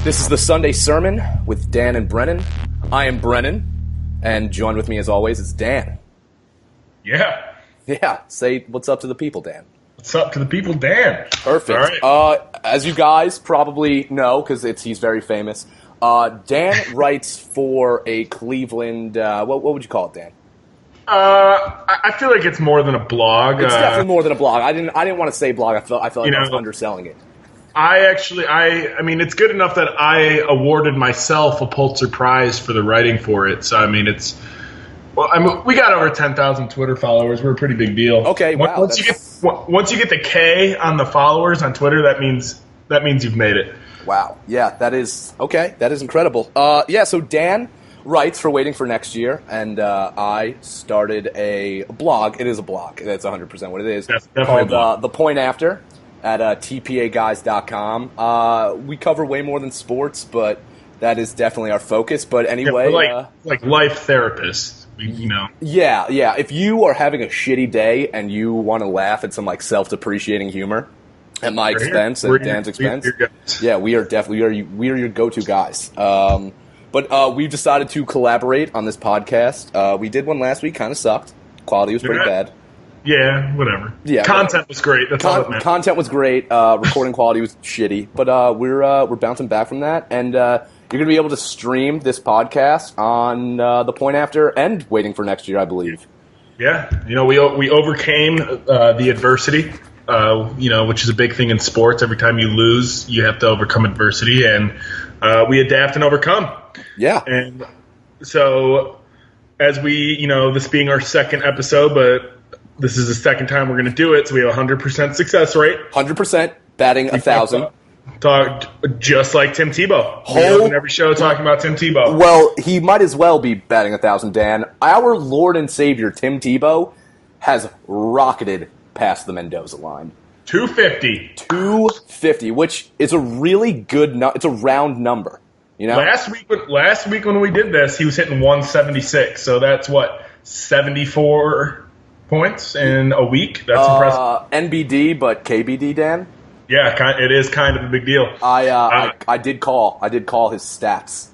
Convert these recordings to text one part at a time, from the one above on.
This is the Sunday Sermon with Dan and Brennan. I am Brennan, and joined with me as always is Dan. Yeah. Yeah, say what's up to the people, Dan. What's up to the people, Dan? Perfect. All right. As you guys probably know, because he's very famous, Dan writes for a Cleveland, what would you call it, Dan? I feel like it's more than a blog. It's definitely more than a blog. I didn't want to say blog. I felt like I was underselling it. I mean, it's good enough that I awarded myself a Pulitzer Prize for the writing for it. So, I mean, we got over 10,000 Twitter followers. We're a pretty big deal. Okay, wow. Once you get the K on the followers on Twitter, that means you've made it. Wow. Yeah, that is okay. That is incredible. So Dan writes for Waiting for Next Year, and I started a blog. It is a blog. That's 100% what it is. That's definitely called The Point After at tpaguys.com. We cover way more than sports, but that is definitely our focus. But anyway, like life therapists, you know. Yeah. If you are having a shitty day and you want to laugh at some like self-depreciating humor at my expense and Dan's expense, yeah, we are your go-to guys. But we've decided to collaborate on this podcast. We did one last week, kind of sucked. Quality was pretty bad. Yeah, whatever. Yeah, content was great. That's all that matters. Content was great. Recording quality was shitty, but we're bouncing back from that, and you're gonna be able to stream this podcast on The Point After and Waiting for Next Year, I believe. Yeah, we overcame the adversity. Which is a big thing in sports. Every time you lose, you have to overcome adversity, and we adapt and overcome. Yeah, and so as we, this being our second episode, but this is the second time we're going to do it, so we have a 100% success rate. 100%, batting 1,000. Talk just like Tim Tebow. We open every show talking about Tim Tebow. Well, he might as well be batting 1,000, Dan. Our Lord and Savior, Tim Tebow, has rocketed past the Mendoza line. 250, which is a really good it's a round number. Last week when we did this, he was hitting 176, so that's 74 points in a week. That's impressive. NBD, but KBD, Dan. Yeah, it is kind of a big deal. I did call his stats.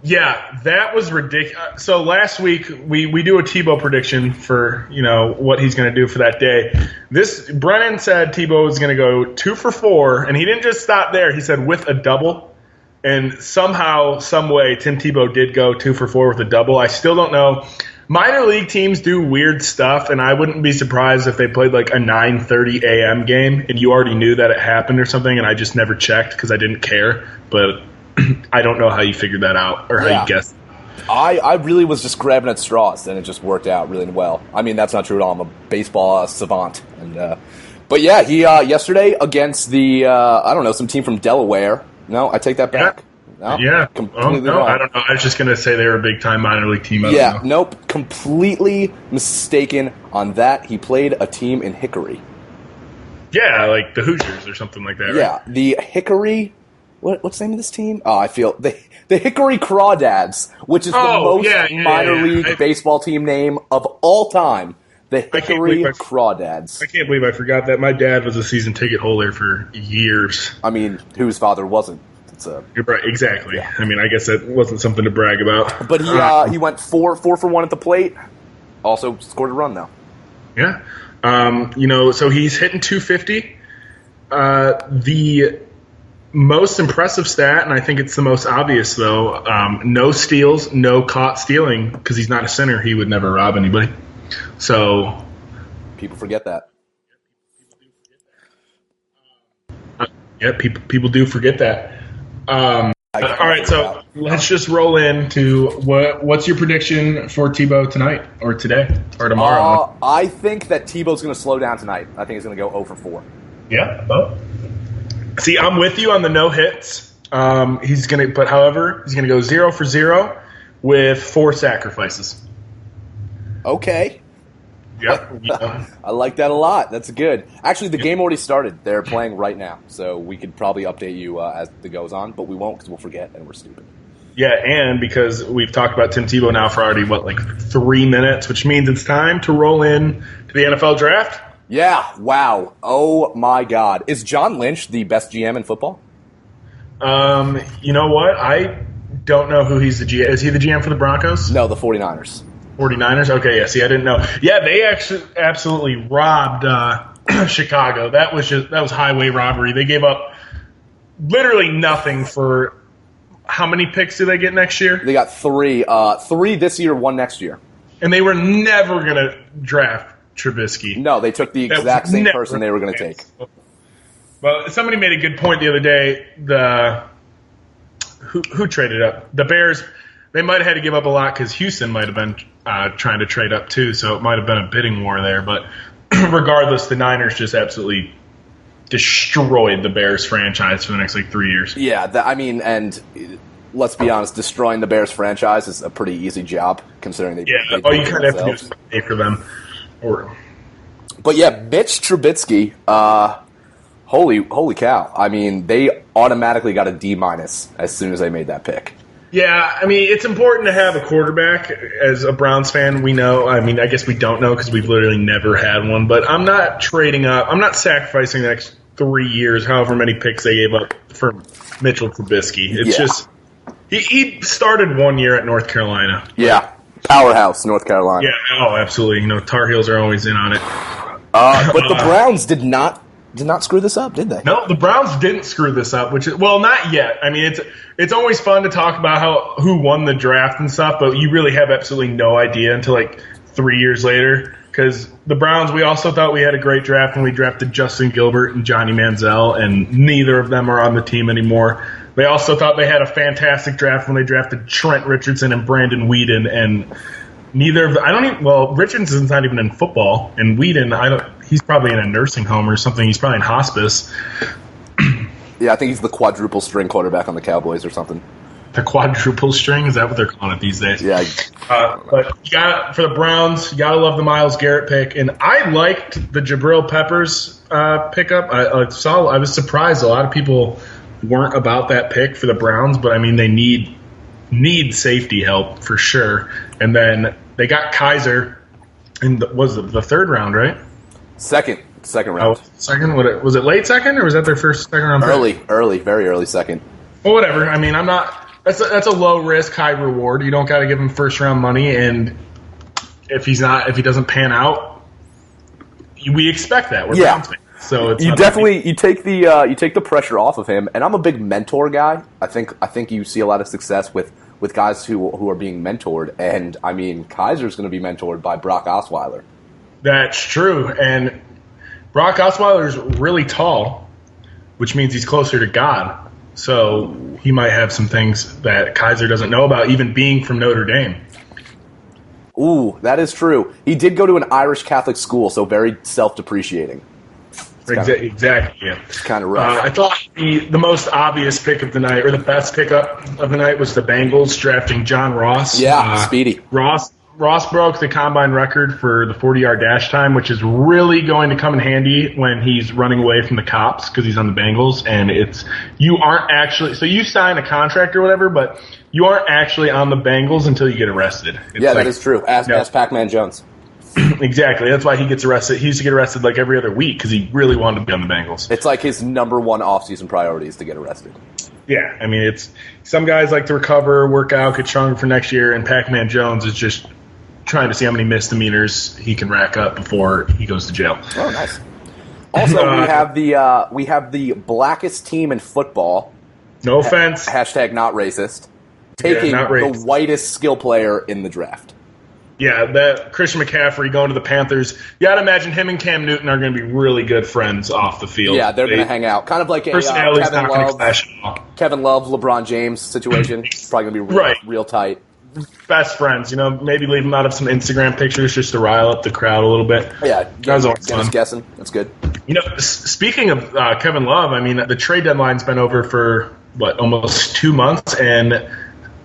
Yeah, that was ridiculous. So last week we do a Tebow prediction for what he's going to do for that day. Brennan said Tebow was going to go 2 for 4, and he didn't just stop there. He said with a double, and somehow, some way, Tim Tebow did go 2 for 4 with a double. I still don't know. Minor league teams do weird stuff, and I wouldn't be surprised if they played like a 9:30 a.m. game, and you already knew that it happened or something, and I just never checked because I didn't care. But I don't know how you figured that out or how you guessed. I really was just grabbing at straws, and it just worked out really well. I mean, that's not true at all. I'm a baseball savant. But yeah, he yesterday against the, some team from Delaware. No, I take that back. No, completely wrong. I don't know. I was just going to say they were a big-time minor league team. Nope. Completely mistaken on that. He played a team in Hickory. Yeah, like the Hoosiers or something like that, Yeah, right? The Hickory... What's the name of this team? Oh, I feel... The Hickory Crawdads, which is the most minor league baseball team name of all time. The Hickory Crawdads. I can't believe I forgot that. My dad was a season ticket holder for years. I mean, whose father wasn't? You're right, exactly. Yeah. I mean, I guess that wasn't something to brag about. But he went 4 for 1 at the plate. Also scored a run, though. Yeah. So he's hitting 250. The most impressive stat, and I think it's the most obvious, though, no steals, no caught stealing, because he's not a center. He would never rob anybody. So people forget that. People do forget that. All right, so let's just roll into what's your prediction for Tebow tonight or today or tomorrow? I think that Tebow's going to slow down tonight. I think he's going to go 0 for 4. Yeah. Oh. See, I'm with you on the no hits. He's going to go 0 for 0 with 4 sacrifices. Okay. Yeah. I like that a lot. That's good. Actually, the game already started. They're playing right now, so we could probably update you as it goes on, but we won't because we'll forget and we're stupid. Yeah, and because we've talked about Tim Tebow now for already, 3 minutes, which means it's time to roll in to the NFL draft. Yeah, wow. Oh, my God. Is John Lynch the best GM in football? You know what? I don't know who he's the GM. Is he the GM for the Broncos? No, the 49ers. 49ers? Okay, yeah, see, I didn't know. Yeah, they actually absolutely robbed Chicago. That was highway robbery. They gave up literally nothing for how many picks do they get next year? They got 3. 3 this year, 1 next year. And they were never going to draft Trubisky. No, they took the exact same person they were going to take. Well, somebody made a good point the other day. Who traded up? The Bears. They might have had to give up a lot because Houston might have been trying to trade up too, so it might have been a bidding war there. But regardless, the Niners just absolutely destroyed the Bears franchise for the next 3 years. Yeah, and let's be honest, destroying the Bears franchise is a pretty easy job considering they. Yeah, all you kind of have to do is pay for them. But yeah, Mitch Trubisky. Holy cow! I mean, they automatically got a D- as soon as they made that pick. Yeah, I mean, it's important to have a quarterback. As a Browns fan, we know. I mean, I guess we don't know because we've literally never had one. But I'm not trading up. I'm not sacrificing the next 3 years, however many picks they gave up for Mitchell Trubisky. It's just he started 1 year at North Carolina. Yeah, powerhouse, North Carolina. Yeah, oh, absolutely. Tar Heels are always in on it. But the Browns did not screw this up, did they? No, the Browns didn't screw this up, not yet. I mean, it's always fun to talk about who won the draft and stuff, but you really have absolutely no idea until 3 years later. Because the Browns, we also thought we had a great draft when we drafted Justin Gilbert and Johnny Manziel, and neither of them are on the team anymore. They also thought they had a fantastic draft when they drafted Trent Richardson and Brandon Whedon, and Richardson's not even in football, and Whedon, he's probably in a nursing home or something. He's probably in hospice. Yeah, I think he's the quadruple string quarterback on the Cowboys or something. The quadruple string? Is that what they're calling it these days? Yeah. But for the Browns, you got to love the Myles Garrett pick. And I liked the Jabril Peppers pickup. I was surprised a lot of people weren't about that pick for the Browns, but I mean, they need safety help for sure. And then they got Kaiser in the third round, right? Second round. Oh, second? Was it late second, or was that their first second round pick? Early, very early second. Well, whatever. I mean, that's a low risk, high reward. You don't got to give him first round money, and if he doesn't pan out, we expect that. We're Browns fans. So it's you take the pressure off of him, and I'm a big mentor guy. I think you see a lot of success with guys who are being mentored, and I mean Kaiser's going to be mentored by Brock Osweiler. That's true, and Brock Osweiler is really tall, which means he's closer to God. So he might have some things that Kaiser doesn't know about, even being from Notre Dame. Ooh, that is true. He did go to an Irish Catholic school, so very self-depreciating. Exactly, yeah. It's kind of rough. I thought the most obvious pick of the night, or the best pickup of the night, was the Bengals drafting John Ross. Yeah, speedy. Ross broke the combine record for the 40-yard dash time, which is really going to come in handy when he's running away from the cops because he's on the Bengals. And you aren't actually – so you sign a contract or whatever, but you aren't actually on the Bengals until you get arrested. That is true. Ask Pac-Man Jones. Exactly. That's why he gets arrested. He used to get arrested every other week because he really wanted to be on the Bengals. It's like his number one offseason priority is to get arrested. Yeah. I mean, some guys like to recover, work out, get stronger for next year, and Pac-Man Jones is just – trying to see how many misdemeanors he can rack up before he goes to jail. Oh, nice. Also, we have the blackest team in football. No offense. Hashtag not racist. Taking the whitest skill player in the draft. Yeah, that Christian McCaffrey going to the Panthers. You got to imagine him and Cam Newton are going to be really good friends off the field. Yeah, they're going to hang out. Kind of like a Kevin Love, LeBron James situation. It's probably going to be real tight. Best friends, maybe leave them out of some Instagram pictures just to rile up the crowd a little bit. Yeah, just guessing. That's good. Speaking of Kevin Love, I mean, the trade deadline's been over for, almost 2 months, and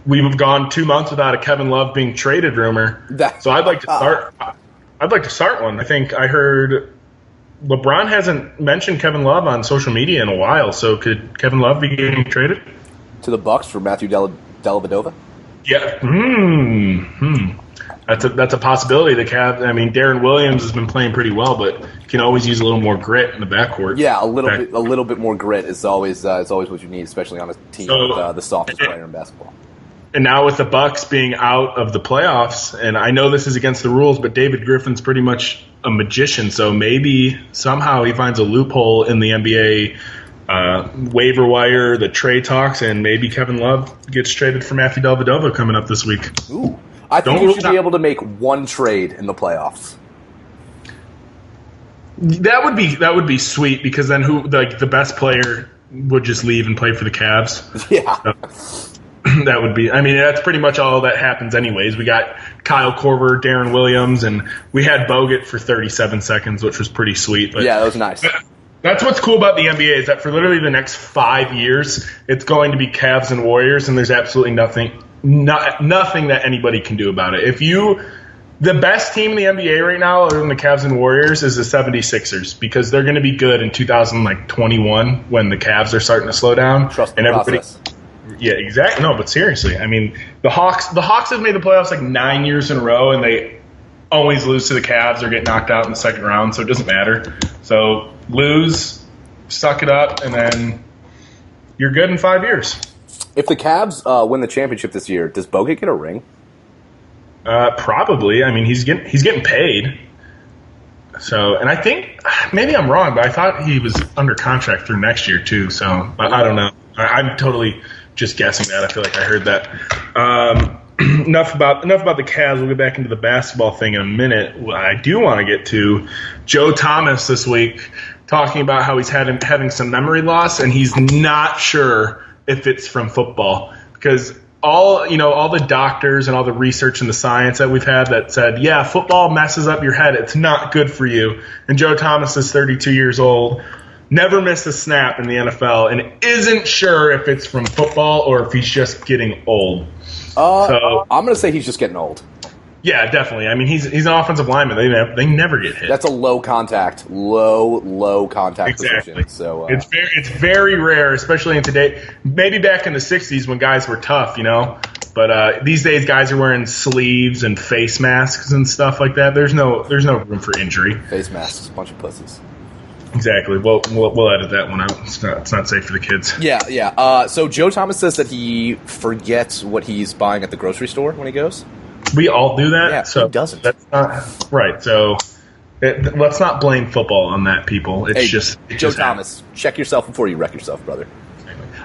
we've gone 2 months without a Kevin Love being traded rumor. So I'd like to start one. I think I heard LeBron hasn't mentioned Kevin Love on social media in a while, so could Kevin Love be getting traded? To the Bucks for Matthew Dellavedova? Yeah. That's a possibility. The Cavs. I mean, Darren Williams has been playing pretty well, but you can always use a little more grit in the backcourt. Yeah, a little bit more grit is always what you need, especially on a team with the softest player in basketball. And now with the Bucks being out of the playoffs, and I know this is against the rules, but David Griffin's pretty much a magician, so maybe somehow he finds a loophole in the NBA waiver wire, the trade talks, and maybe Kevin Love gets traded for Matthew Dellavedova coming up this week. Ooh. I think you should be able to make one trade in the playoffs. That would be sweet, because then the best player would just leave and play for the Cavs. Yeah. So, that would be. I mean, that's pretty much all that happens, anyways. We got Kyle Korver, Darren Williams, and we had Bogut for 37 seconds, which was pretty sweet. But yeah, that was nice. That's what's cool about the NBA is that for literally the next 5 years, it's going to be Cavs and Warriors, and there's absolutely nothing that anybody can do about it. The best team in the NBA right now, other than the Cavs and Warriors, is the 76ers, because they're going to be good in 2021 when the Cavs are starting to slow down. Trust the process. Yeah, exactly. No, but seriously, I mean, the Hawks have made the playoffs like 9 years in a row, and they always lose to the Cavs or get knocked out in the second round, so it doesn't matter. So lose, suck it up, and then you're good in 5 years. If the Cavs win the championship this year, does Bogut get a ring? Probably. I mean, he's getting paid. So, and I think maybe I'm wrong, but I thought he was under contract through next year too. So I don't know. I'm totally just guessing that. I feel like I heard that. Enough about the Cavs. We'll get back into the basketball thing in a minute. What I do want to get to Joe Thomas this week, talking about how he's having some memory loss, and he's not sure if it's from football, because all the doctors and all the research and the science that we've had that said, yeah, football messes up your head. It's not good for you. And Joe Thomas is 32 years old, never missed a snap in the NFL, and isn't sure if it's from football or if he's just getting old. So I'm going to say he's just getting old. Yeah, definitely. I mean, he's an offensive lineman. They never get hit. That's a low contact exactly. position. So it's very rare, especially in today. Maybe back in the 60s when guys were tough, But these days, guys are wearing sleeves and face masks and stuff like that. There's no room for injury. Face masks, a bunch of pussies. Exactly. We'll edit that one out. It's not safe for the kids. Yeah. So Joe Thomas says that he forgets what he's buying at the grocery store when he goes. We all do that. Yeah, so he doesn't. That's not right. So let's not blame football on that, people. It's Joe Thomas. Check yourself before you wreck yourself, brother.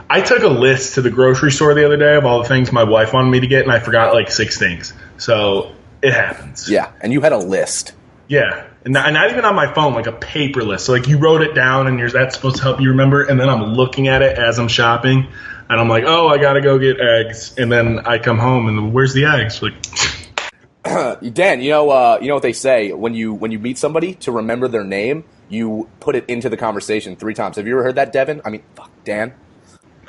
I took a list to the grocery store the other day of all the things my wife wanted me to get, and I forgot like 6 things. So it happens. Yeah, and you had a list. Yeah, and not even on my phone, like a paper list. So like you wrote it down, and that's supposed to help you remember. And then I'm looking at it as I'm shopping, and I'm like, oh, I gotta go get eggs. And then I come home, and where's the eggs? Like, Dan, you know what they say when you meet somebody, to remember their name, you put it into the conversation 3 times. Have you ever heard that, Devin? I mean, Dan.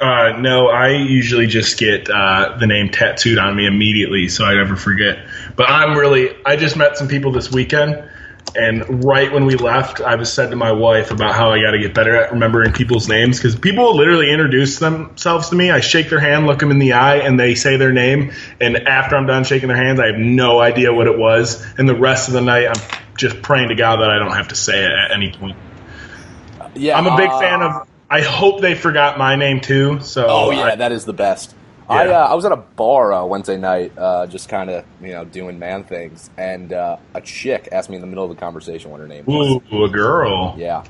No, I usually just get the name tattooed on me immediately, so I never forget. But I just met some people this weekend, and right when we left, I was said to my wife about how I got to get better at remembering people's names, because people literally introduce themselves to me. I shake their hand, look them in the eye, and they say their name, and after I'm done shaking their hands, I have no idea what it was, and the rest of the night, I'm just praying to God that I don't have to say it at any point. Yeah, I'm a big fan of... I hope they forgot my name too. So that is the best. Yeah. I was at a bar Wednesday night, just kind of doing man things, and a chick asked me in the middle of the conversation what her name was. Ooh, a girl. Yeah.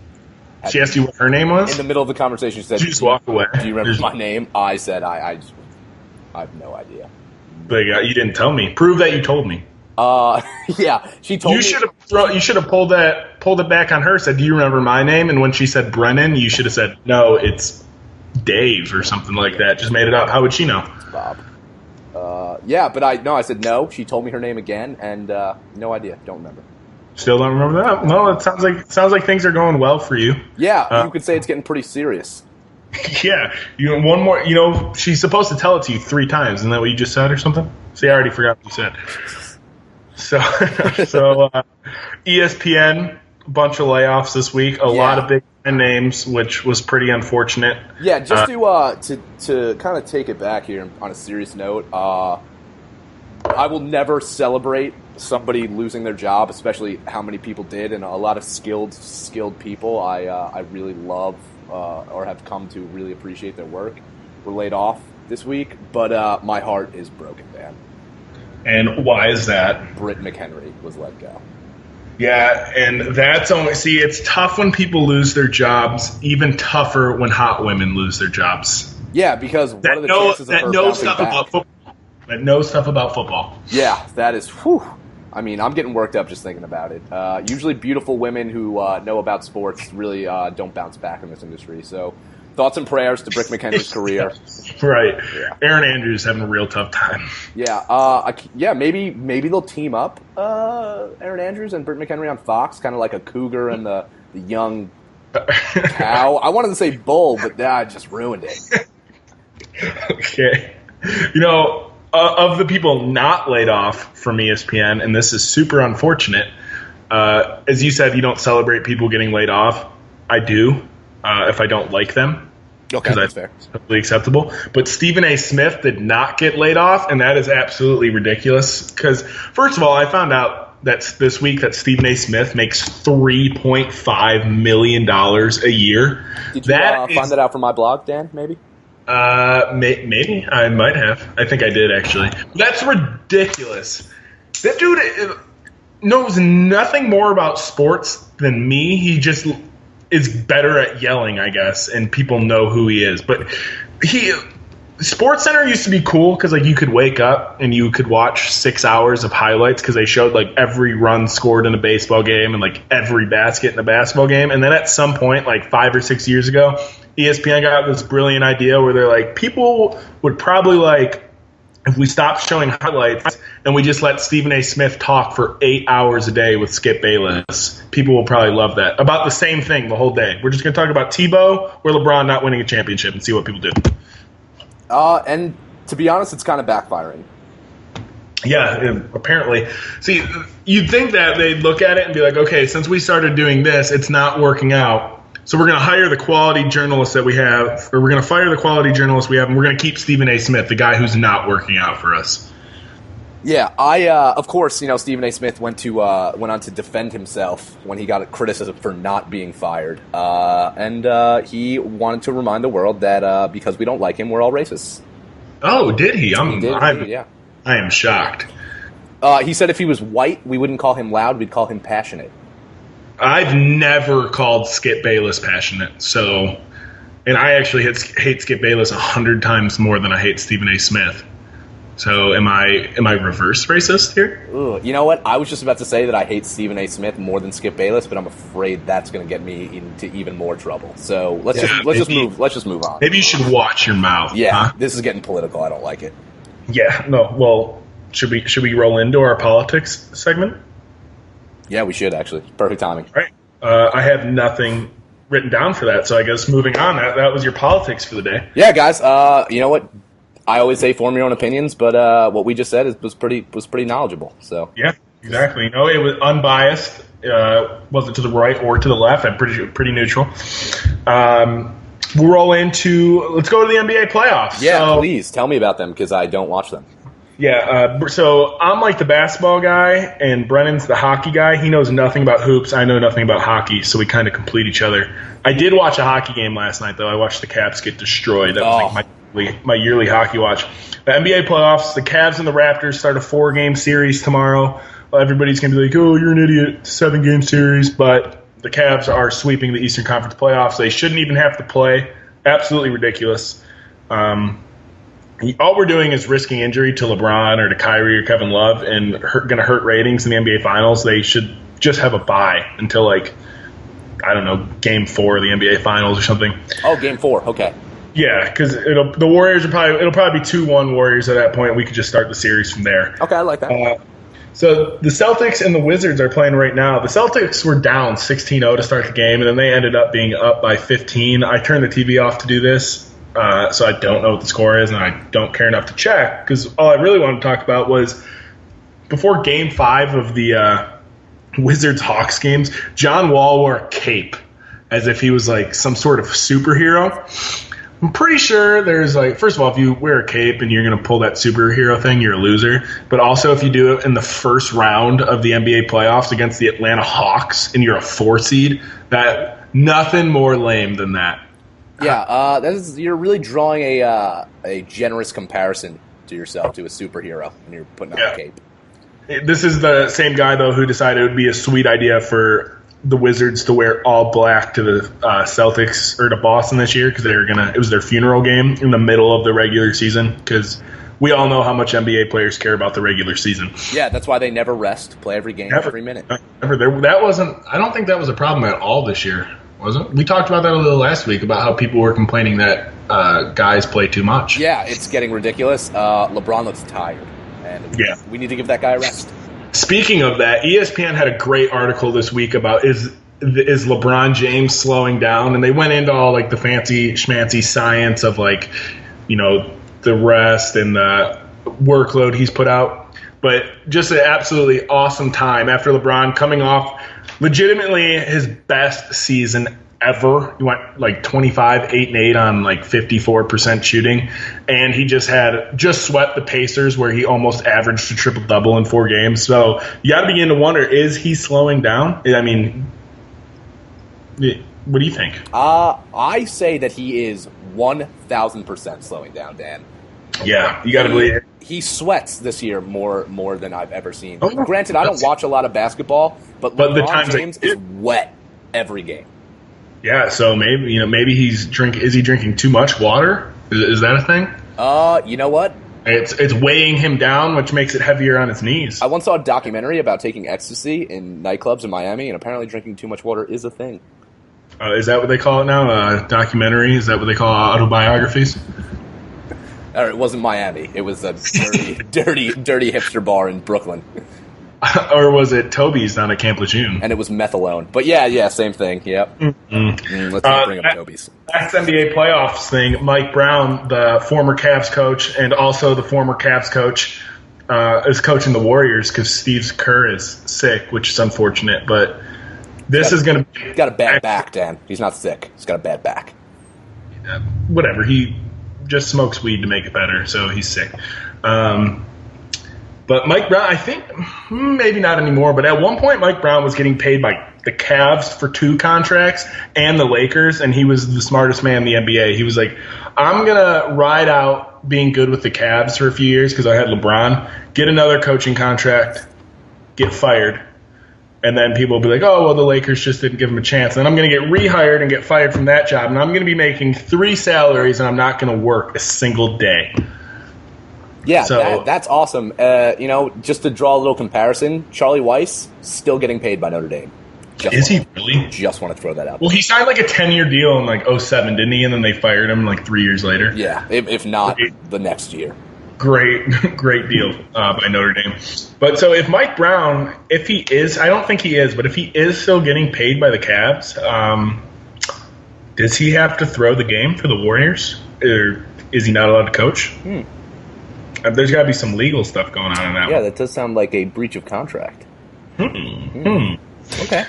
She asked you what her name was? In the middle of the conversation, she said, "Did you just walk away? Do you remember my name?" I said, I have no idea. But you didn't tell me. Prove that you told me. Yeah, she told me. You should have pulled it back on her. Said, "Do you remember my name?" And when she said Brennan, you should have said, "No, it's Dave" or something like that. Just made it up. How would she know? Bob. But I said no. She told me her name again, and no idea. Don't remember. Still don't remember that? Well, it sounds like things are going well for you. Yeah, you could say it's getting pretty serious. Yeah, one more. She's supposed to tell it to you 3 times. Isn't that what you just said or something? See, I already forgot what you said. So ESPN, a bunch of layoffs this week. A lot of big names, which was pretty unfortunate. Yeah, just to kind of take it back here on a serious note, I will never celebrate somebody losing their job, especially how many people did, and a lot of skilled people I really love or have come to really appreciate their work, were laid off this week. But my heart is broken, Dan. And why is that? Britt McHenry was let go. Yeah, and that's only... See, it's tough when people lose their jobs, even tougher when hot women lose their jobs. Yeah, because what are the chances of her bouncing back? That knows stuff about football. Yeah, that is... Whew. I mean, I'm getting worked up just thinking about it. Usually beautiful women who know about sports really don't bounce back in this industry. So thoughts and prayers to Britt McHenry's career. Right. Yeah. Aaron Andrews having a real tough time. Yeah. Maybe they'll team up Aaron Andrews and Britt McHenry on Fox, kind of like a cougar and the young cow. I wanted to say bull, but that just ruined it. Okay. You know, of the people not laid off from ESPN, and this is super unfortunate, as you said, you don't celebrate people getting laid off. I do, if I don't like them. Okay, that's fair. Totally acceptable. But Stephen A. Smith did not get laid off, and that is absolutely ridiculous. Because, first of all, I found out that this week that Stephen A. Smith makes $3.5 million a year. Did you find that out from my blog, Dan, maybe? Maybe I might have. I think I did, actually. That's ridiculous. That dude knows nothing more about sports than me. He just is better at yelling, I guess, and people know who he is. But Sports Center used to be cool because like you could wake up and you could watch 6 hours of highlights because they showed like every run scored in a baseball game and like every basket in a basketball game. And then at some point, like 5 or 6 years ago, ESPN got this brilliant idea where they're like, people would probably like, if we stopped showing highlights and we just let Stephen A. Smith talk for 8 hours a day with Skip Bayless, people will probably love that. About the same thing the whole day. We're just going to talk about Tebow or LeBron not winning a championship and see what people do. And to be honest, it's kind of backfiring. Yeah, apparently. See, you'd think that they'd look at it and be like, okay, since we started doing this, it's not working out. So we're going to hire the quality journalists that we have, or we're going to fire the quality journalists we have, and we're going to keep Stephen A. Smith, the guy who's not working out for us. Yeah, of course, Stephen A. Smith went on to defend himself when he got criticism for not being fired, and he wanted to remind the world that because we don't like him, we're all racists. Oh, did he? Yeah. I am shocked. He said if he was white, we wouldn't call him loud, we'd call him passionate. I've never called Skip Bayless passionate, and I actually hate Skip Bayless 100 times more than I hate Stephen A. Smith. So am I reverse racist here? Ooh, you know what? I was just about to say that I hate Stephen A. Smith more than Skip Bayless, but I'm afraid that's going to get me into even more trouble. So let's just move on. Maybe you should watch your mouth. Yeah, This is getting political. I don't like it. Yeah, no. Well, should we roll into our politics segment? Yeah, we should actually. Perfect timing. All right. I have nothing written down for that, so I guess moving on. That was your politics for the day. Yeah, guys. You know what? I always say form your own opinions, but what we just said was pretty knowledgeable. So yeah, exactly. It was unbiased. Wasn't to the right or to the left. I'm pretty neutral. We'll roll into. Let's go to the NBA playoffs. Yeah, please tell me about them because I don't watch them. Yeah, so I'm like the basketball guy, and Brennan's the hockey guy. He knows nothing about hoops. I know nothing about hockey, so we kind of complete each other. I did watch a hockey game last night, though. I watched the Caps get destroyed. That was like my yearly hockey watch. The NBA playoffs, the Cavs and the Raptors start a 4-game series tomorrow. Everybody's going to be like, oh, you're an idiot, 7-game series. But the Cavs are sweeping the Eastern Conference playoffs. They shouldn't even have to play. Absolutely ridiculous. All we're doing is risking injury to LeBron or to Kyrie or Kevin Love and going to hurt ratings in the NBA Finals. They should just have a bye until, like, I don't know, Game 4 of the NBA Finals or something. Oh, Game 4, okay. Yeah, because the Warriors it'll probably be 2-1 Warriors at that point. We could just start the series from there. Okay, I like that. So the Celtics and the Wizards are playing right now. The Celtics were down 16-0 to start the game, and then they ended up being up by 15. I turned the TV off to do this. So I don't know what the score is, and I don't care enough to check, because all I really wanted to talk about was before Game 5 of the Wizards-Hawks games, John Wall wore a cape as if he was like some sort of superhero. I'm pretty sure there's like, first of all, if you wear a cape and you're going to pull that superhero thing, you're a loser. But also if you do it in the first round of the NBA playoffs against the Atlanta Hawks and you're a 4 seed, that nothing more lame than that. Yeah, you're really drawing a generous comparison to yourself to a superhero when you're putting on a cape. This is the same guy, though, who decided it would be a sweet idea for the Wizards to wear all black to the Celtics or to Boston this year because it was their funeral game in the middle of the regular season because we all know how much NBA players care about the regular season. Yeah, that's why they never rest, play every game, every minute. I don't think that was a problem at all this year, was it? We talked about that a little last week about how people were complaining that guys play too much. Yeah, it's getting ridiculous. LeBron looks tired, and we need to give that guy a rest. Speaking of that, ESPN had a great article this week about is LeBron James slowing down, and they went into all like the fancy schmancy science of like, the rest and the workload he's put out. But just an absolutely awesome time after LeBron coming off legitimately his best season ever. He went like 25, 8 and 8 on like 54% shooting. And he just swept the Pacers where he almost averaged a triple-double in 4 games. So you got to begin to wonder, is he slowing down? I mean, what do you think? I say that he is 1,000% slowing down, Dan. Yeah, you got to believe it. He sweats this year more than I've ever seen. Granted, I don't watch a lot of basketball, but LeBron James is wet every game. Yeah, so maybe is he drinking too much water? Is that a thing? You know what? It's weighing him down, which makes it heavier on his knees. I once saw a documentary about taking ecstasy in nightclubs in Miami, and apparently drinking too much water is a thing. Is that what they call it now? Documentary? Is that what they call autobiographies? It wasn't Miami. It was a dirty hipster bar in Brooklyn. Or was it Toby's down at Camp Lejeune? And it was methadone. But yeah, same thing. Yep. Let's not bring up Toby's. That's NBA playoffs thing. Mike Brown, the former Cavs coach, and also the former Cavs coach, is coaching the Warriors because Steve Kerr is sick, which is unfortunate. But this is going to be... He's got a bad back, Dan. He's not sick. He's got a bad back. Whatever. He just smokes weed to make it better, so he's sick. But Mike Brown, I think, maybe not anymore, but at one point Mike Brown was getting paid by the Cavs for 2 contracts and the Lakers, and he was the smartest man in the NBA. He was like, I'm going to ride out being good with the Cavs for a few years because I had LeBron, get another coaching contract, get fired, and then people will be like, oh, well, the Lakers just didn't give him a chance. And I'm going to get rehired and get fired from that job, and I'm going to be making 3 salaries, and I'm not going to work a single day. Yeah, so, that's awesome. Just to draw a little comparison, Charlie Weiss still getting paid by Notre Dame. Is he really? Just want to throw that out. Well, he signed like a 10-year deal in like 2007, didn't he? And then they fired him like 3 years later. Yeah, if not the next year. Great deal by Notre Dame. But so if Mike Brown, if he is, I don't think he is, but if he is still getting paid by the Cavs, does he have to throw the game for the Warriors? Or is he not allowed to coach? There's got to be some legal stuff going on in that one. Yeah, that does sound like a breach of contract. Okay.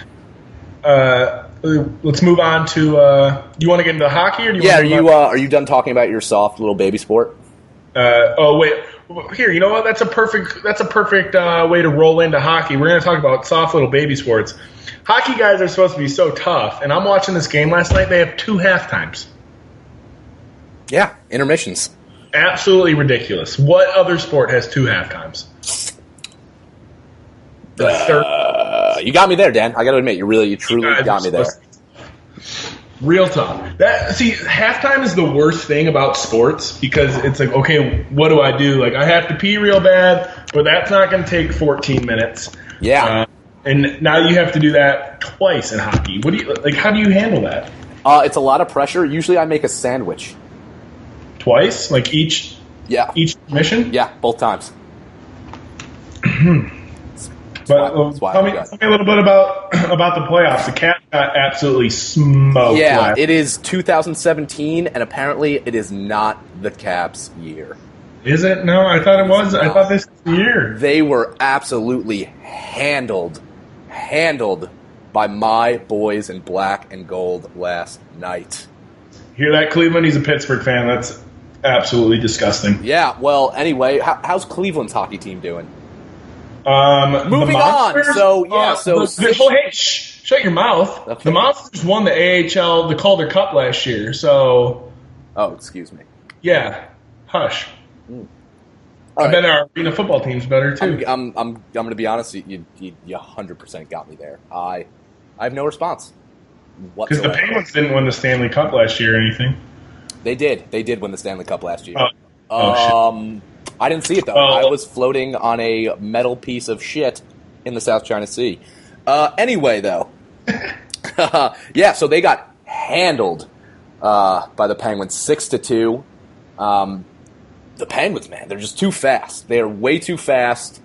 Let's move on to. You want to get into hockey, or do you? Are you done talking about your soft little baby sport? Wait. Here, you know what? That's a perfect way to roll into hockey. We're going to talk about soft little baby sports. Hockey guys are supposed to be so tough, and I'm watching this game last night. They have 2 halftimes. Yeah, intermissions. Absolutely ridiculous. What other sport has 2 halftimes? You got me there, Dan. I got to admit, you truly got me there. Real talk. Halftime is the worst thing about sports because it's like, okay, what do I do? Like, I have to pee real bad, but that's not going to take 14 minutes. Yeah. And now you have to do that twice in hockey. How do you handle that? It's a lot of pressure. Usually I make a sandwich. Twice? Like each mission? Yeah, both times. But tell me a little bit about the playoffs. The Cats got absolutely smoked. Yeah, it is 2017, and apparently it is not the Caps' year. Is it? No, I thought it was. No. I thought this was the year. They were absolutely handled by my boys in black and gold last night. hear that, Cleveland? He's a Pittsburgh fan. That's absolutely disgusting. Yeah, well, anyway, how's Cleveland's hockey team doing? Moving on. So, hey, shut your mouth. Okay. The Monsters won the AHL, the Calder Cup last year, so... Oh, excuse me. Yeah, hush. I bet our arena football team's better, too. I'm going to be honest, you 100% got me there. I have no response whatsoever. Because the Penguins didn't win the Stanley Cup last year or anything. They did. They did win the Stanley Cup last year. Shit. I didn't see it, though. I was floating on a metal piece of shit in the South China Sea. Anyway, though. Yeah, so they got handled by the Penguins 6-2. The Penguins, man, they're just too fast. They are way too fast.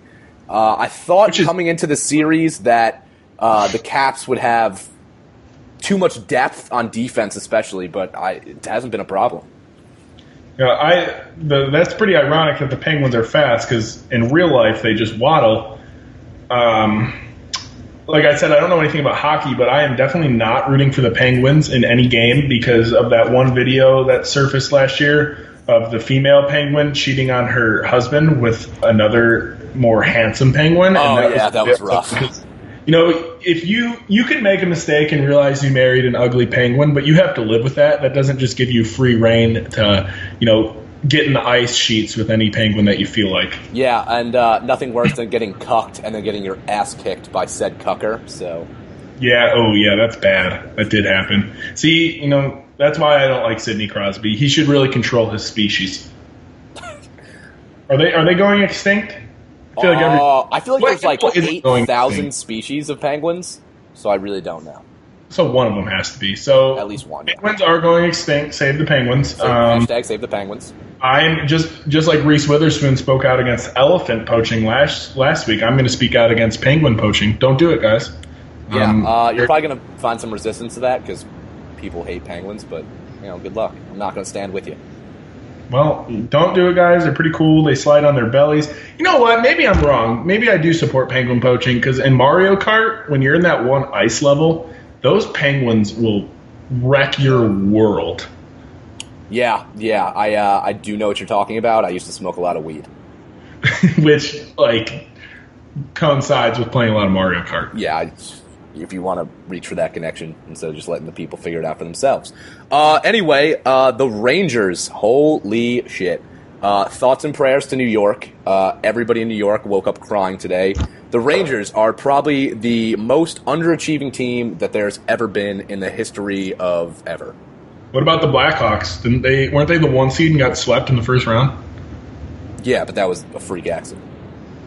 I thought coming into the series that the Caps would have too much depth on defense, especially, but it hasn't been a problem. Yeah, that's pretty ironic that the Penguins are fast because in real life they just waddle. Like I said, I don't know anything about hockey, but I am definitely not rooting for the Penguins in any game because of that one video that surfaced last year of the female penguin cheating on her husband with another more handsome penguin. Oh, that was rough. You know, if you can make a mistake and realize you married an ugly penguin, but you have to live with that. That doesn't just give you free reign to, get in the ice sheets with any penguin that you feel like. Yeah, and nothing worse than getting cucked and then getting your ass kicked by said cucker. So. Yeah, that's bad. That did happen. See, that's why I don't like Sidney Crosby. He should really control his species. Are they going extinct? I feel like there's like 8,000 species of penguins, so I really don't know. So one of them has to be. So at least one. Penguins are going extinct. Save the penguins. Hashtag save the penguins. I'm just like Reese Witherspoon spoke out against elephant poaching last week. I'm going to speak out against penguin poaching. Don't do it, guys. Yeah, you're probably going to find some resistance to that because people hate penguins, but good luck. I'm not going to stand with you. Well, don't do it, guys. They're pretty cool. They slide on their bellies. You know what? Maybe I'm wrong. Maybe I do support penguin poaching because in Mario Kart, when you're in that one ice level, those penguins will wreck your world. Yeah. I do know what you're talking about. I used to smoke a lot of weed. Which, coincides with playing a lot of Mario Kart. Yeah, if you want to reach for that connection instead of just letting the people figure it out for themselves. Anyway, the Rangers, holy shit. Thoughts and prayers to New York. Everybody in New York woke up crying today. The Rangers are probably the most underachieving team that there's ever been in the history of ever. What about the Blackhawks? Weren't they the 1 seed and got swept in the first round? Yeah, but that was a freak accident.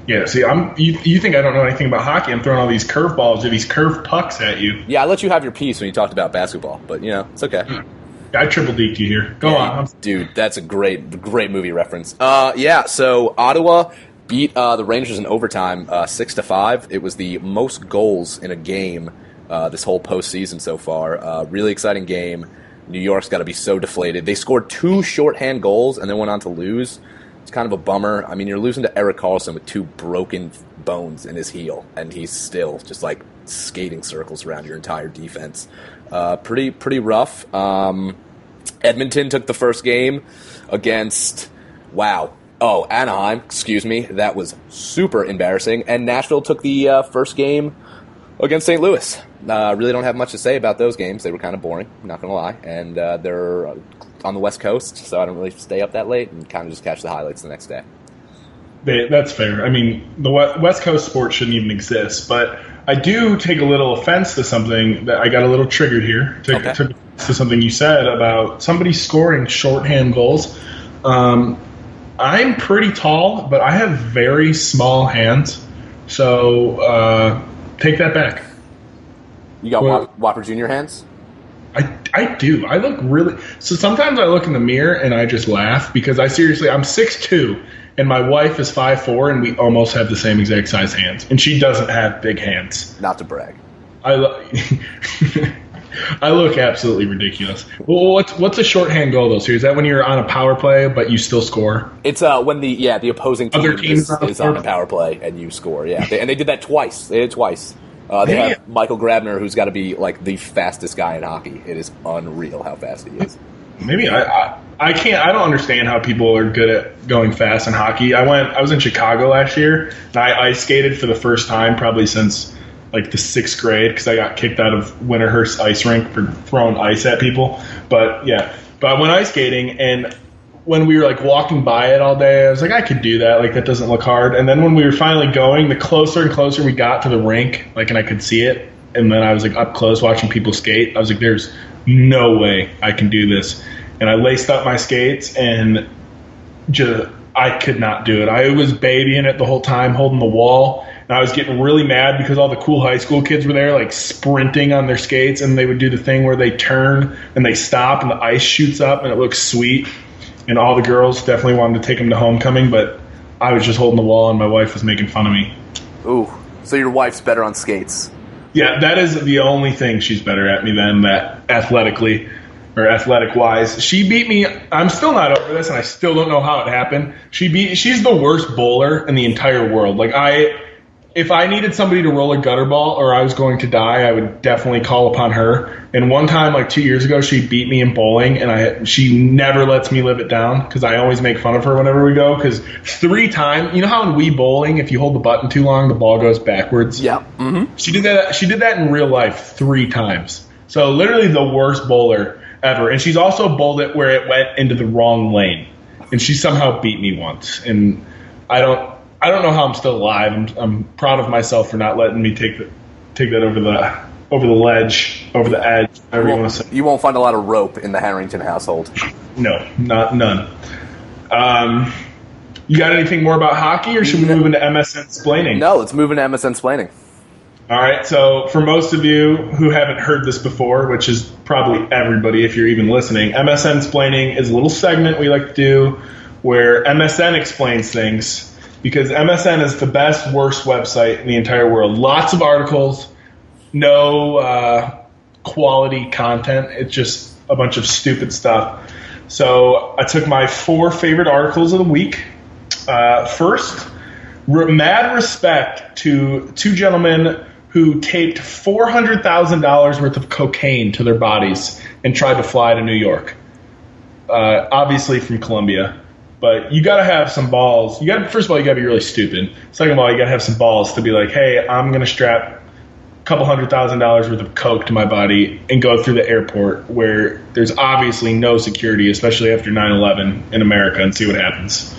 Yeah, see, you think I don't know anything about hockey. I'm throwing all these curveballs or these curved pucks at you. Yeah, I let you have your piece when you talked about basketball, but, it's okay. I triple deked you here. Go on. Dude, that's a great movie reference. So Ottawa beat the Rangers in overtime 6-5. It was the most goals in a game this whole postseason so far. Really exciting game. New York's got to be so deflated. They scored 2 shorthand goals and then went on to lose. It's kind of a bummer. I mean, you're losing to Erik Karlsson with 2 broken bones in his heel, and he's still just skating circles around your entire defense. Pretty rough. Edmonton took the first game against Anaheim. Excuse me, that was super embarrassing. And Nashville took the first game against St. Louis. Really don't have much to say about those games. They were kind of boring, not gonna lie. And they're on the West Coast, so I don't really stay up that late and kind of just catch the highlights the next day. That's fair. I mean, the West Coast sports shouldn't even exist, but I do take a little offense to something that I got a little triggered here. Took offense to something you said about somebody scoring shorthand goals. I'm pretty tall, but I have very small hands, so take that back. You got Whopper Jr. hands? I do. I look really... So sometimes I look in the mirror and I just laugh because I'm 6'2", and my wife is 5'4", and we almost have the same exact size hands. And she doesn't have big hands. Not to brag. I look absolutely ridiculous. Well, what's a shorthand goal, though? So is that when you're on a power play but you still score? It's when the opposing team is on a power play and you score. Yeah, and they did that twice. They did it twice. They have Michael Grabner, who's got to be the fastest guy in hockey. It is unreal how fast he is. Maybe I can't. I don't understand how people are good at going fast in hockey. I was in Chicago last year, and I ice skated for the first time probably since like the 6th grade because I got kicked out of Winterhurst ice rink for throwing ice at people. But I went ice skating, and when we were like walking by it all day, I was like, I could do that. Like that doesn't look hard. And then when we were finally going, the closer and closer we got to the rink, like, and I could see it, and then I was like up close watching people skate. I was like, there's no way I can do this. And I laced up my skates, and I could not do it. I was babying it the whole time, holding the wall. And I was getting really mad because all the cool high school kids were there, like sprinting on their skates, and they would do the thing where they turn and they stop and the ice shoots up and it looks sweet. And all the girls definitely wanted to take them to homecoming, but I was just holding the wall and my wife was making fun of me. Ooh, so your wife's better on skates. Yeah, that is the only thing she's better at me than that athletically or athletic-wise. She beat me. I'm still not over this, and I still don't know how it happened. She's the worst bowler in the entire world. Like, if I needed somebody to roll a gutter ball or I was going to die, I would definitely call upon her. And one time, like 2 years ago, she beat me in bowling, and she never lets me live it down because I always make fun of her whenever we go. Because 3 times, you know how in Wii bowling, if you hold the button too long, the ball goes backwards? Yeah. Mm-hmm. She did that in real life 3 times. So literally the worst bowler ever. And she's also bowled it where it went into the wrong lane. And she somehow beat me once. And I don't know how I'm still alive. I'm proud of myself for not letting me take that over the ledge, over the edge, whatever you want to say. You won't find a lot of rope in the Harrington household. No, none. You got anything more about hockey, or should we move into MANsplaining? No, let's move into MANsplaining. All right, so for most of you who haven't heard this before, which is probably everybody if you're even listening, MANsplaining is a little segment we like to do where MSN explains things, because MSN is the best, worst website in the entire world. Lots of articles, no quality content. It's just a bunch of stupid stuff. So I took my 4 favorite articles of the week. First, mad respect to 2 gentlemen who taped $400,000 worth of cocaine to their bodies and tried to fly to New York. Obviously from Colombia. But you got to have some balls. First of all, you got to be really stupid. Second of all, you got to have some balls to be like, hey, I'm going to strap a couple $100,000 worth of coke to my body and go through the airport where there's obviously no security, especially after 9/11 in America, and see what happens.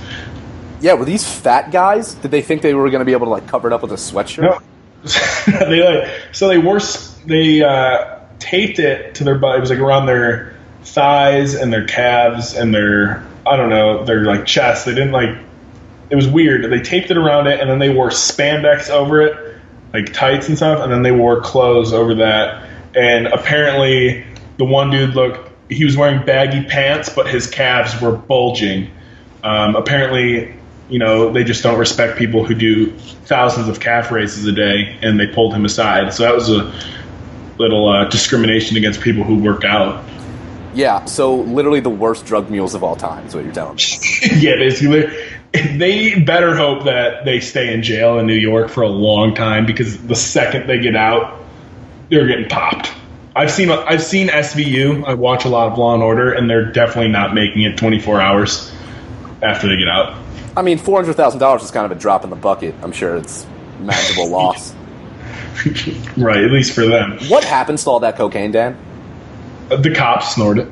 Yeah, were these fat guys? Did they think they were going to be able to like cover it up with a sweatshirt? No. They taped it to their body. It was like around their thighs and their calves and their like chest. They didn't it was weird. They taped it around it, and then they wore spandex over it, like tights and stuff, and then they wore clothes over that. And apparently the one dude he was wearing baggy pants, but his calves were bulging. Apparently, they just don't respect people who do thousands of calf raises a day, and they pulled him aside. So that was a little discrimination against people who work out. Yeah, so literally the worst drug mules of all time is what you're telling me. Yeah, basically. They better hope that they stay in jail in New York for a long time, because the second they get out, they're getting popped. I've seen SVU. I watch a lot of Law and Order, and they're definitely not making it 24 hours after they get out. I mean, $400,000 is kind of a drop in the bucket. I'm sure it's a manageable loss. Right, at least for them. What happens to all that cocaine, Dan? The cops snort it.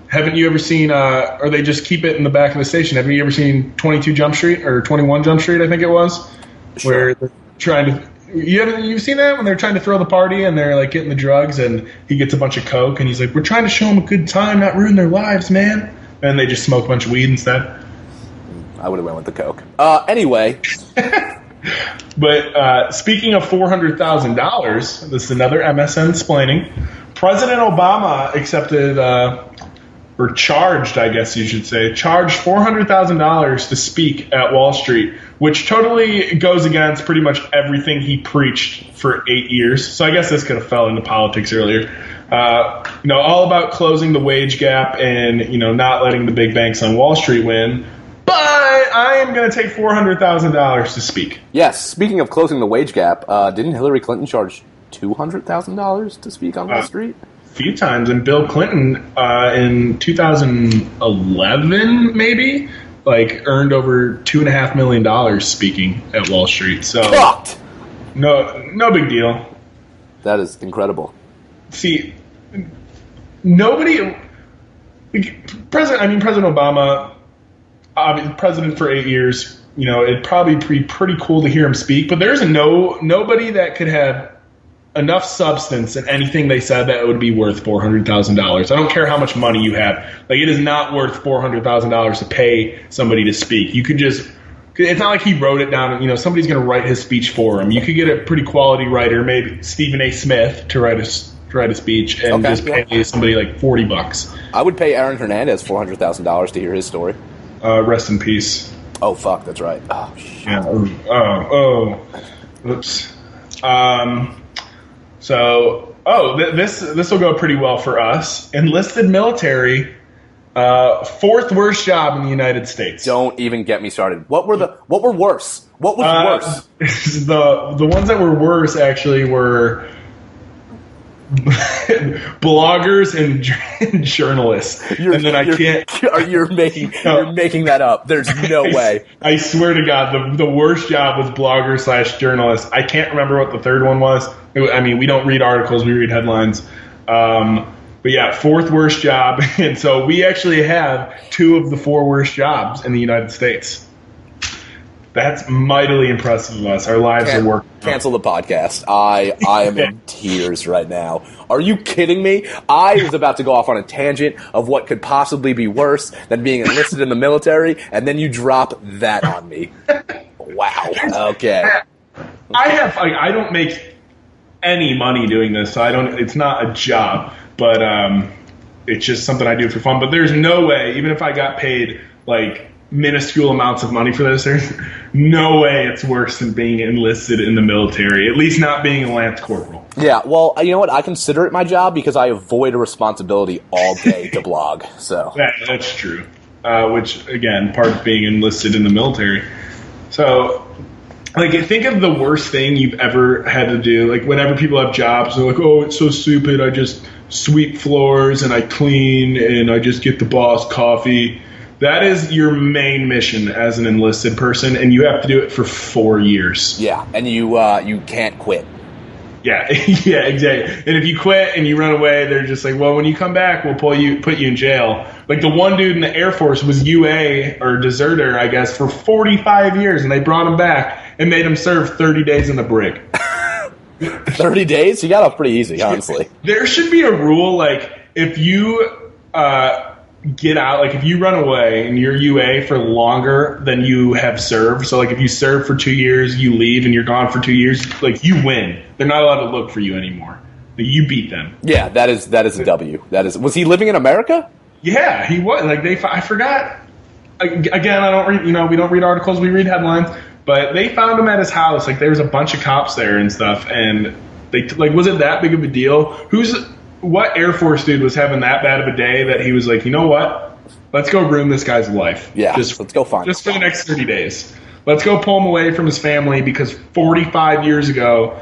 Haven't you ever seen, or they just keep it in the back of the station, haven't you ever seen 22 Jump Street, or 21 Jump Street, I think it was? Sure. Where they're trying to, you've seen that? When they're trying to throw the party, and they're like getting the drugs, and he gets a bunch of coke, and he's like, we're trying to show them a good time, not ruin their lives, man. And they just smoke a bunch of weed instead. I would have went with the coke. Anyway. But speaking of $400,000, this is another MANsplaining. President Obama accepted, or charged, I guess you should say, charged $400,000 to speak at Wall Street, which totally goes against pretty much everything he preached for 8 years. So I guess this could have fell into politics earlier. All about closing the wage gap and, not letting the big banks on Wall Street win. But I am going to take $400,000 to speak. Yes, speaking of closing the wage gap, didn't Hillary Clinton charge $200,000 to speak on Wall Street? few times, and Bill Clinton in 2011 maybe earned over $2.5 million speaking at Wall Street. So no big deal. That is incredible. See, nobody. President Obama, president for 8 years. It'd probably be pretty cool to hear him speak, but there's nobody that could have enough substance in anything they said that it would be worth $400,000. I don't care how much money you have. It is not worth $400,000 to pay somebody to speak. You could just, it's not like he wrote it down. Somebody's going to write his speech for him. You could get a pretty quality writer, maybe Stephen A. Smith, to write a speech and just pay somebody $40. I would pay Aaron Hernandez $400,000 to hear his story. Rest in peace. Oh, fuck, that's right. Oh, shit. Yeah. Oops. This will go pretty well for us. Enlisted military, fourth worst job in the United States. Don't even get me started. What were worse? What was worse? The ones that were worse actually were bloggers and journalists. You're making that up. There's no way. I swear to God, the worst job was blogger/journalist. I can't remember what the third one was. I mean, we don't read articles, we read headlines. But yeah, fourth worst job. And so we actually have 2 of the 4 worst jobs in the United States. That's mightily impressive of us. Our lives are working. Cancel the podcast. I am in tears right now. Are you kidding me? I was about to go off on a tangent of what could possibly be worse than being enlisted in the military, and then you drop that on me. Wow. Okay. I don't make any money doing this, so it's not a job, but it's just something I do for fun. But there's no way, even if I got paid minuscule amounts of money for this, there's no way it's worse than being enlisted in the military, at least not being a lance corporal. Yeah, well, you know what? I consider it my job because I avoid a responsibility all day to blog. So that's true, which, again, part of being enlisted in the military. So, think of the worst thing you've ever had to do. Whenever people have jobs, they're like, oh, it's so stupid. I just sweep floors and I clean and I just get the boss coffee. That is your main mission as an enlisted person, and you have to do it for 4 years. Yeah, and you can't quit. Yeah, yeah, exactly. And if you quit and you run away, they're just like, well, when you come back, we'll put you in jail. The one dude in the Air Force was UA, or deserter, I guess, for 45 years, and they brought him back and made him serve 30 days in the brig. 30 days? You got off pretty easy, honestly. There should be a rule, if you get out, if you run away and you're UA for longer than you have served, so if you serve for 2 years, you leave and you're gone for 2 years, you win. They're not allowed to look for you anymore. You beat them. Yeah, that is a W. Was he living in America? Yeah, he was. I forgot. Again, I don't read. We don't read articles. We read headlines. But they found him at his house. There was a bunch of cops there and stuff. And they was it that big of a deal? What Air Force dude was having that bad of a day that he was like, you know what? Let's go ruin this guy's life. Yeah, let's go find him. Just for the next 30 days. Let's go pull him away from his family because 45 years ago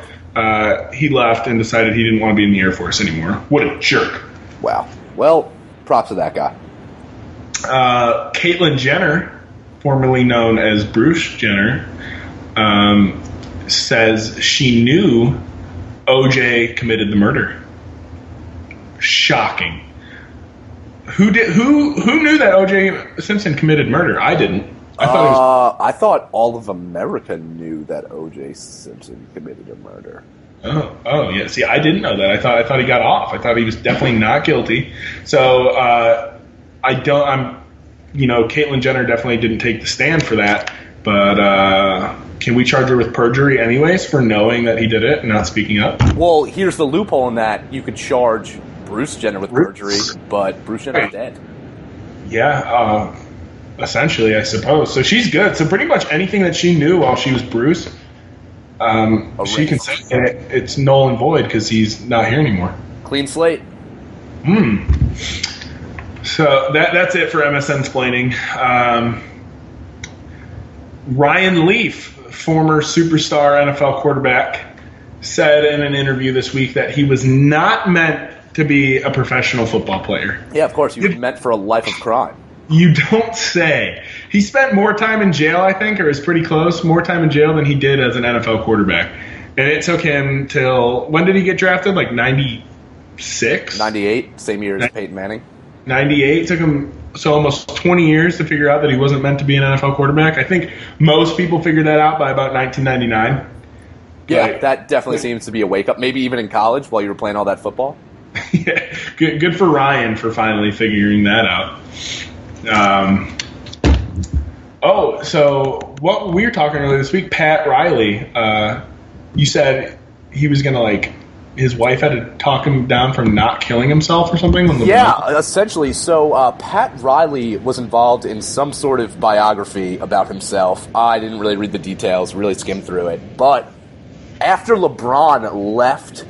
he left and decided he didn't want to be in the Air Force anymore. What a jerk. Wow. Well, props to that guy. Caitlyn Jenner, formerly known as Bruce Jenner, says she knew OJ committed the murder. Shocking. Who knew that O.J. Simpson committed murder? I didn't. I thought all of America knew that O.J. Simpson committed a murder. Oh yeah. See, I didn't know that. I thought he got off. I thought he was definitely not guilty. So Caitlyn Jenner definitely didn't take the stand for that. But can we charge her with perjury anyways for knowing that he did it and not speaking up? Well, here's the loophole in that you could charge Bruce Jenner with perjury, but Bruce Jenner's dead. Yeah, essentially, I suppose. So she's good. So pretty much anything that she knew while she was Bruce, she can say it's null and void because he's not here anymore. Clean slate. So that's it for MSNsplaining. Ryan Leaf, former superstar NFL quarterback, said in an interview this week that he was not meant to be a professional football player. Yeah, of course. You're meant for a life of crime. You don't say. He spent more time in jail, I think, or is pretty close, more time in jail than he did as an NFL quarterback. And it took him till, when did he get drafted? Like 96? 98, same year as Peyton Manning. 98. Took him almost 20 years to figure out that he wasn't meant to be an NFL quarterback. I think most people figured that out by about 1999. Yeah, that definitely seems to be a wake-up. Maybe even in college while you were playing all that football. Yeah, good for Ryan for finally figuring that out. So what we were talking earlier this week, Pat Riley, you said he was going to, his wife had to talk him down from not killing himself or something? Yeah, essentially. So Pat Riley was involved in some sort of biography about himself. I didn't really read the details, really skimmed through it. But after LeBron left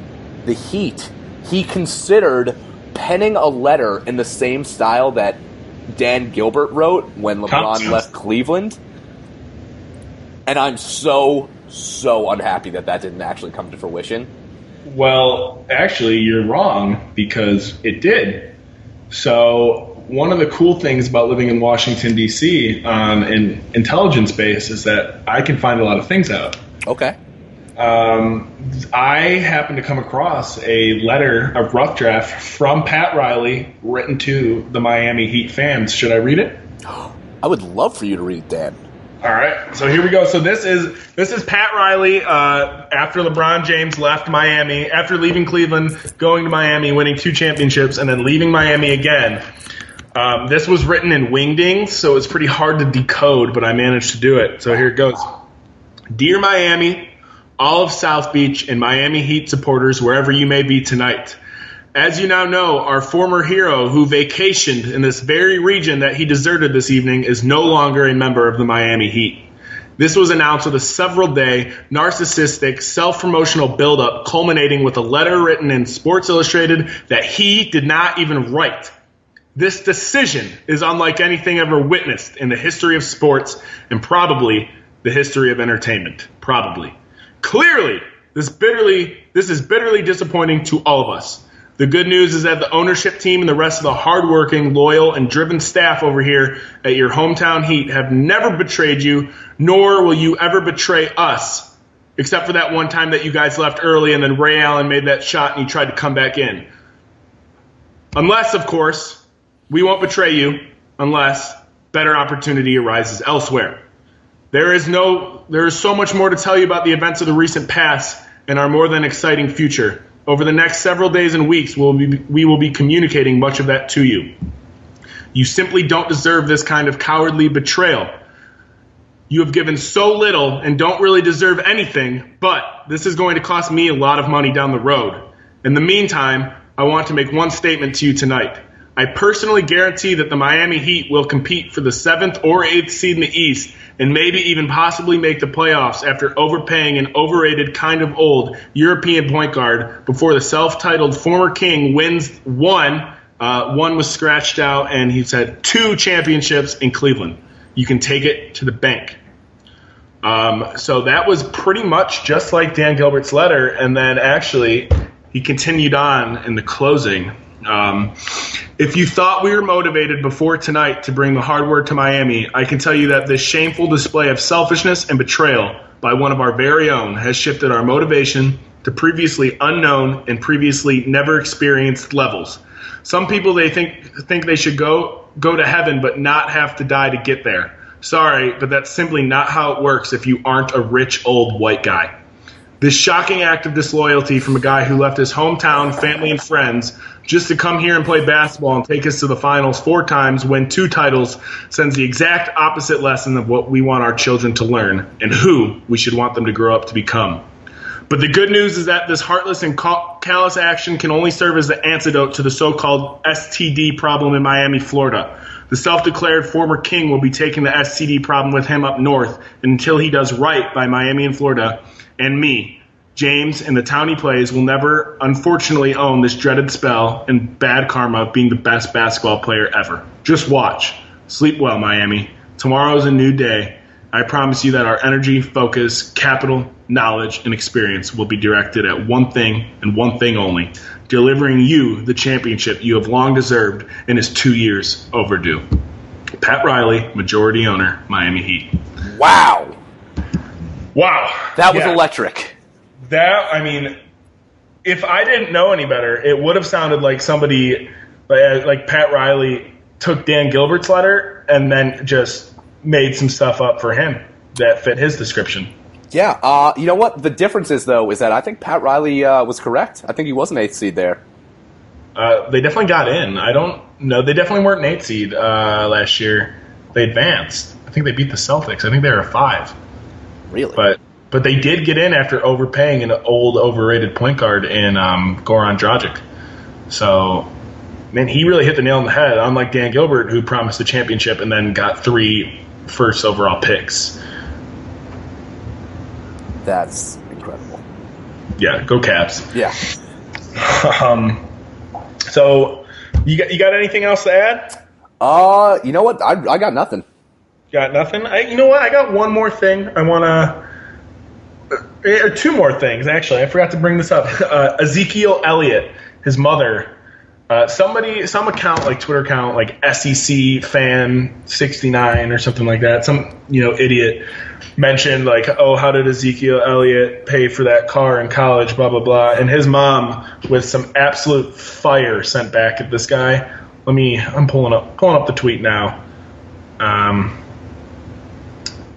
the Heat, he considered penning a letter in the same style that Dan Gilbert wrote when LeBron left Cleveland. And I'm so unhappy that didn't actually come to fruition. Well, actually, you're wrong, because it did. So one of the cool things about living in Washington, D.C. on an intelligence base is that I can find a lot of things out. Okay. I happened to come across a rough draft from Pat Riley written to the Miami Heat fans. Should I read it? I would love for you to read it, Dan. All right, so here we go. So this is Pat Riley after LeBron James left Miami, after leaving Cleveland, going to Miami, winning 2 championships, and then leaving Miami again. This was written in wingdings, so it's pretty hard to decode, but I managed to do it. So here it goes. Dear Miami, all of South Beach, and Miami Heat supporters wherever you may be tonight. As you now know, our former hero who vacationed in this very region that he deserted this evening is no longer a member of the Miami Heat. This was announced with a several-day, narcissistic, self-promotional buildup culminating with a letter written in Sports Illustrated that he did not even write. This decision is unlike anything ever witnessed in the history of sports and probably the history of entertainment. Probably. Clearly, this is bitterly disappointing to all of us. The good news is that the ownership team and the rest of the hardworking, loyal, and driven staff over here at your hometown Heat have never betrayed you, nor will you ever betray us, except for that one time that you guys left early and then Ray Allen made that shot and he tried to come back in. Unless, of course, we won't betray you unless better opportunity arises elsewhere. There is so much more to tell you about the events of the recent past and our more than exciting future. Over the next several days and weeks, we will be communicating much of that to you. You simply don't deserve this kind of cowardly betrayal. You have given so little and don't really deserve anything, but this is going to cost me a lot of money down the road. In the meantime, I want to make one statement to you tonight. I personally guarantee that the Miami Heat will compete for the 7th or 8th seed in the East and maybe even possibly make the playoffs after overpaying an overrated kind of old European point guard before the self-titled former king wins one. One was scratched out, and he's had 2 championships in Cleveland. You can take it to the bank. So that was pretty much just like Dan Gilbert's letter, and then actually he continued on in the closing. If you thought we were motivated before tonight to bring the hard word to Miami, I can tell you that this shameful display of selfishness and betrayal by one of our very own has shifted our motivation to previously unknown and previously never experienced levels. Some people, they think they should go to heaven but not have to die to get there. Sorry, but that's simply not how it works if you aren't a rich old white guy. This shocking act of disloyalty from a guy who left his hometown, family, and friends just to come here and play basketball and take us to the finals 4 times, win 2 titles, sends the exact opposite lesson of what we want our children to learn and who we should want them to grow up to become. But the good news is that this heartless and callous action can only serve as the antidote to the so-called STD problem in Miami, Florida. The self-declared former king will be taking the STD problem with him up north until he does right by Miami and Florida. And me, James, and the town he plays will never, unfortunately, own this dreaded spell and bad karma of being the best basketball player ever. Just watch. Sleep well, Miami. Tomorrow is a new day. I promise you that our energy, focus, capital, knowledge, and experience will be directed at one thing and one thing only, delivering you the championship you have long deserved and is 2 years overdue. Pat Riley, majority owner, Miami Heat. Wow. That was electric. If I didn't know any better, it would have sounded like somebody like Pat Riley took Dan Gilbert's letter and then just made some stuff up for him that fit his description. Yeah. You know what? The difference is, though, is that I think Pat Riley was correct. I think he was an 8th seed there. They definitely got in. I don't know. They definitely weren't an 8th seed last year. They advanced. I think they beat the Celtics. I think they were a 5. Really? But they did get in after overpaying an old, overrated point guard in Goran Dragic. So, man, he really hit the nail on the head, unlike Dan Gilbert, who promised the championship and then got 3 first overall picks. That's incredible. Yeah, go Cavs. Yeah. So, you got anything else to add? You know what? I got nothing. Got nothing? You know what? I got one more thing. I want to... Or 2 more things, actually. I forgot to bring this up. Ezekiel Elliot, his mother, some account, like Twitter account, like SEC fan 69 or something like that. Some idiot mentioned like, oh, how did Ezekiel Elliot pay for that car in college? Blah blah blah. And his mom, with some absolute fire, sent back at this guy. I'm pulling up the tweet now.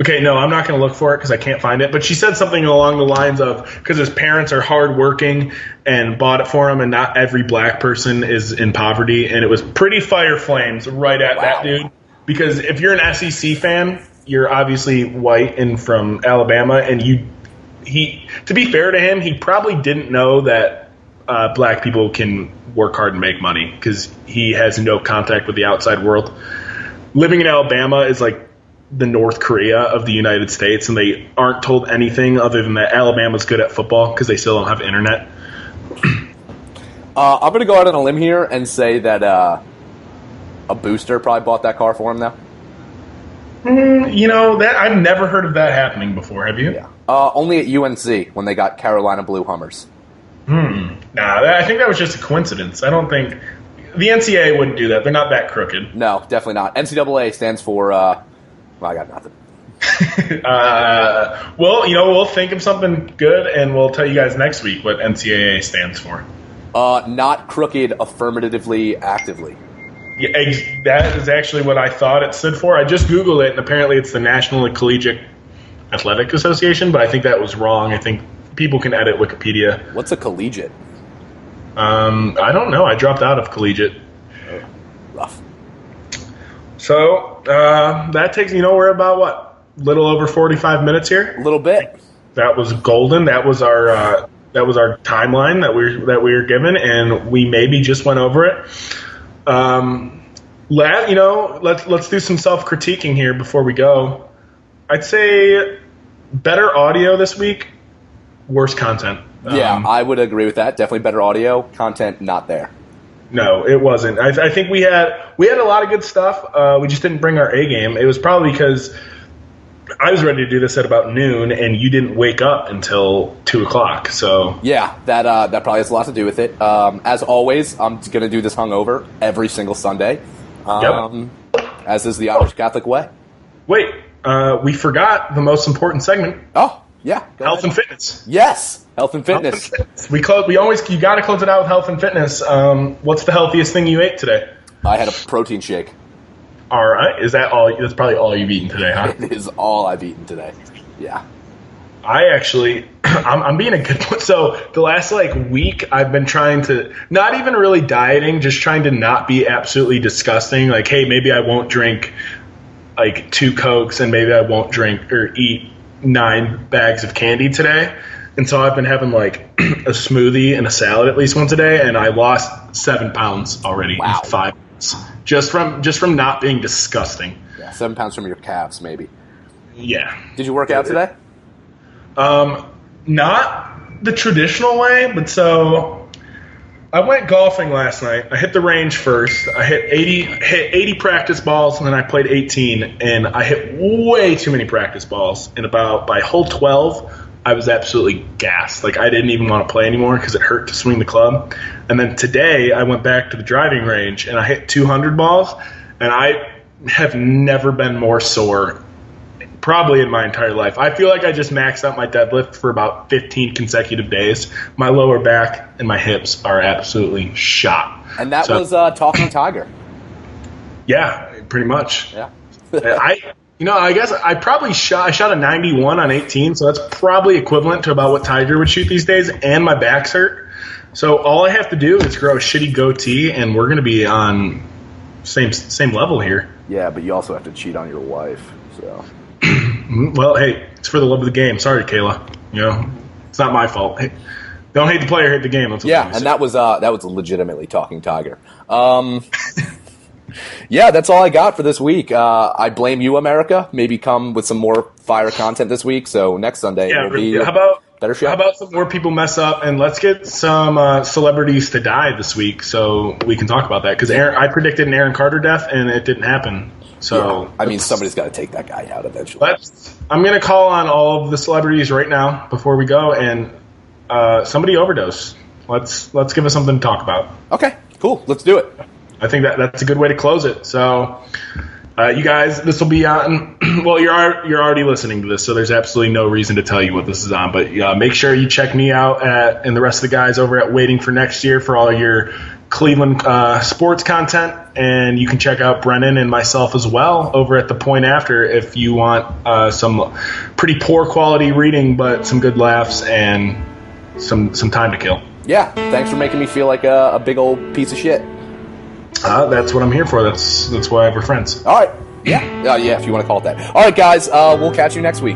Okay, no, I'm not going to look for it because I can't find it. But she said something along the lines of, because his parents are hardworking and bought it for him, and not every black person is in poverty. And it was pretty fire flames right at that dude. Because if you're an SEC fan, you're obviously white and from Alabama, and he to be fair to him, he probably didn't know that black people can work hard and make money because he has no contact with the outside world. Living in Alabama is like the North Korea of the United States, and they aren't told anything other than that Alabama's good at football because they still don't have internet. I'm going to go out on a limb here and say that a booster probably bought that car for him now. That I've never heard of that happening before. Have you? Yeah. Only at UNC when they got Carolina Blue Hummers. Nah, I think that was just a coincidence. I don't think the NCAA wouldn't do that. They're not that crooked. No, definitely not. NCAA stands for... I got nothing. Well, we'll think of something good, and we'll tell you guys next week what NCAA stands for. Not crooked, affirmatively, actively. Yeah, that is actually what I thought it stood for. I just Googled it, and apparently it's the National Collegiate Athletic Association, but I think that was wrong. I think people can edit Wikipedia. What's a collegiate? I don't know. I dropped out of collegiate. Rough. So that takes, we're about what, little over 45 minutes here. A little bit. That was golden. That was our timeline that we were given, and we maybe just went over it. Let's do some self-critiquing here before we go. I'd say better audio this week, worse content. Yeah, I would agree with that. Definitely better audio, content not there. No, it wasn't. I think we had a lot of good stuff. We just didn't bring our A game. It was probably because I was ready to do this at about noon, and you didn't wake up until 2:00. So yeah, that probably has a lot to do with it. As always, I'm going to do this hungover every single Sunday, as is the Irish Catholic way. Wait, we forgot the most important segment. Oh yeah, health and fitness. Yes, health and fitness. You got to close it out with health and fitness. What's the healthiest thing you ate today? I had a protein shake. All right. Is that all? That's probably all you've eaten today, huh? It is all I've eaten today. Yeah. I actually, I'm being a good one. So the last week, I've been trying to not even really dieting, just trying to not be absolutely disgusting. Like, hey, maybe I won't drink 2 Cokes, and maybe I won't drink or eat 9 bags of candy today. And so I've been having a smoothie and a salad at least once a day, and I lost 7 pounds already in 5 months. Just from not being disgusting. Yeah, 7 pounds from your calves, maybe. Yeah. Did you work out today? Not the traditional way, but so I went golfing last night. I hit the range first. I hit 80 practice balls, and then I played 18, and I hit way too many practice balls. And by hole 12, I was absolutely gassed. Like, I didn't even want to play anymore because it hurt to swing the club. And then today I went back to the driving range and I hit 200 balls, and I have never been more sore probably in my entire life. I feel like I just maxed out my deadlift for about 15 consecutive days. My lower back and my hips are absolutely shot. And that was Talking Tiger. Yeah, pretty much. Yeah. I guess I shot a 91 on 18, so that's probably equivalent to about what Tiger would shoot these days, and my back's hurt. So all I have to do is grow a shitty goatee, and we're going to be on same level here. Yeah, but you also have to cheat on your wife, so... Well, hey, it's for the love of the game. Sorry, Kayla. It's not my fault. Hey, don't hate the player, hate the game. That's what and that was legitimately Talking Tiger. Yeah, that's all I got for this week. I blame you, America. Maybe come with some more fire content this week. So next Sunday will be better show. How about some more people mess up, and let's get some celebrities to die this week so we can talk about that. Because I predicted an Aaron Carter death, and it didn't happen. So somebody's got to take that guy out eventually. I'm going to call on all of the celebrities right now before we go, and somebody overdose. Let's give us something to talk about. Okay, cool. Let's do it. I think that's a good way to close it. So, you guys, this will be on. Well, you're already listening to this, so there's absolutely no reason to tell you what this is on. But make sure you check me out and the rest of the guys over at Waiting for Next Year for all your Cleveland sports content, and you can check out Brennan and myself as well over at The Point After if you want some pretty poor quality reading, but some good laughs and some time to kill. Yeah, thanks for making me feel like a big old piece of shit. That's what I'm here for. That's why we're friends. All right. Yeah. Yeah, if you want to call it that. All right, guys, we'll catch you next week.